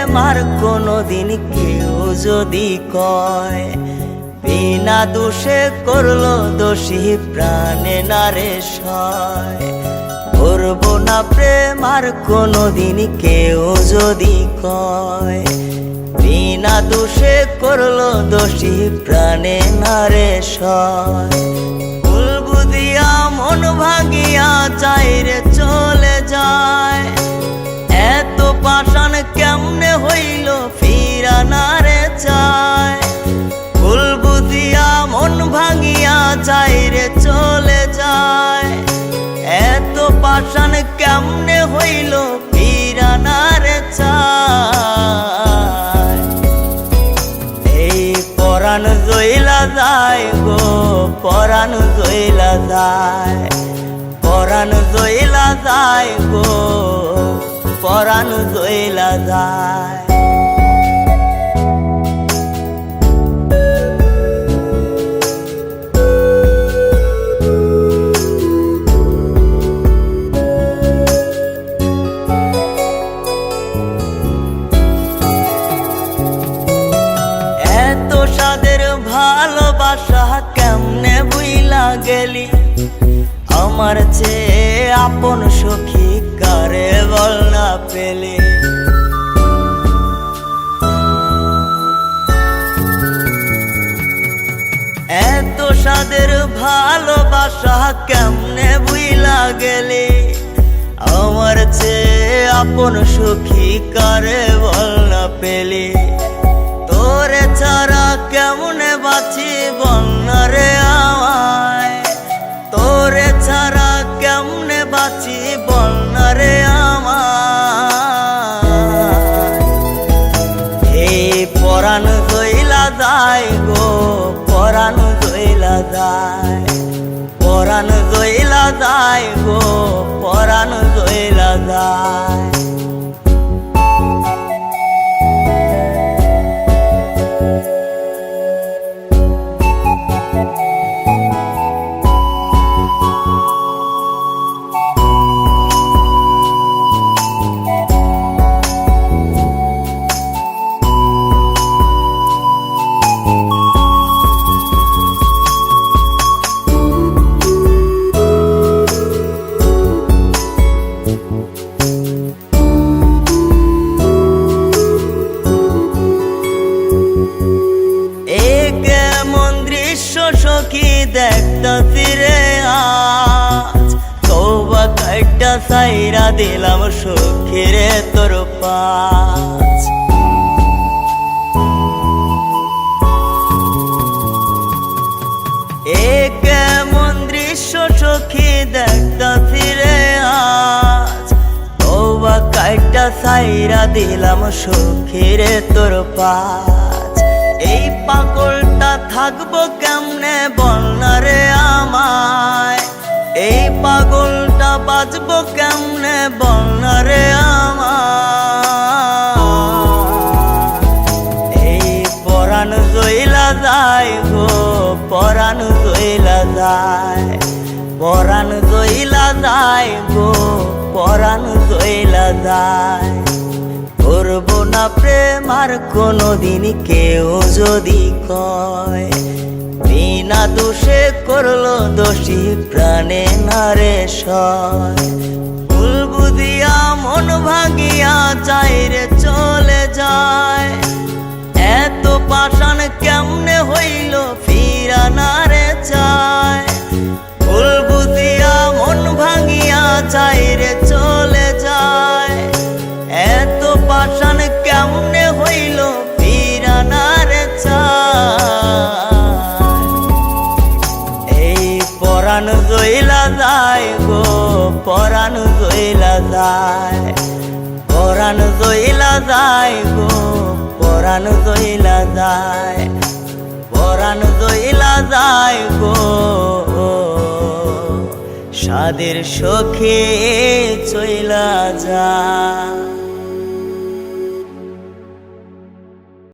প্রেম আর কোনোদিন কেউ যদি কয়, বিনা দোষে করলো দোষী প্রাণে নারে সয়। করবো না প্রেম আর কোনোদিন কেউ যদি কয়, বিনা দোষে করলো দোষী প্রাণে নারে সয়। ভুল বুঝিয়া মন ভাঙিয়া চাইরে চলে যায়, এত পাষাণ কেমনে হইল ফিরা নারে চায়। ভুল বুঝিয়া মন ভাঙিয়া চাইরে চলে যায়, এত পাষাণ কেমনে হইল ফিরা নারে চায়। এই পরাণ জইলা যায় গো, পরাণ জইলা যায়, পরাণ জইলা যায় গো, পরাণ জইলা যায়। এত সাদের ভালোবাসা কেমনে বুইলা গেলি, আমার চেয়ে আপন সখী কারে বল না পেলি। এত সাদের ভালোবাসা কেমনে বুইলা গেলি, আমার চেয়ে আপন সখী কারে বল না পেলি। তোরে ছাড়া কেমনে বাঁচি বল না রে আমায়, তোরে ছাড়া কেমনে বাঁচি বল না রে আমায়। এই পরাণ জইলা যায় গো, পরাণ জইলা যায়, পরাণ জইলা যায় গো, পরাণ জইলা যায়। সখী দেখতাছি রে আজ, তওবা কাইটা সাইরা দিলাম সখী রে তোর পাশ। এ কেমন দৃশ্য সখী দেখতাছি রে আজ, তওবা কাইটা সাইরা দিলাম সখী রে তোর পাশ। এই পাগলটা থাকবো কেমনে বল না রে আমায়, এই পাগলটা বাঁচবো কেমনে বল না রে আমায়। এই পরাণ জইলা যায় গো, পরাণ জইলা যায়, পরাণ জইলা যায় গো, পরাণ জইলা যায়। করবো না প্রেম আর কোনোদিন কেউ যদি কয়, বিনা দোষে করলো দোষী প্রাণে নারে সয়। ভুল বুঝিয়া মন ভাঙিয়া চাইরে চলে যায়, এত পাষাণ কেমনে হইল ফিরা নারে চায়। ভুল বুঝিয়া মন ভাঙিয়া চাইরে চলে যায়, এত পাষাণ কেমনে হইল ফিরা নারে চায়। এই পরাণ জইলা যায় গো, পরাণ জইলা যায়, পরাণ জইলা যায় গো, পরাণ জইলা যায়, পরাণ জইলা যায় গো। সাদের সখী চইলা যায়।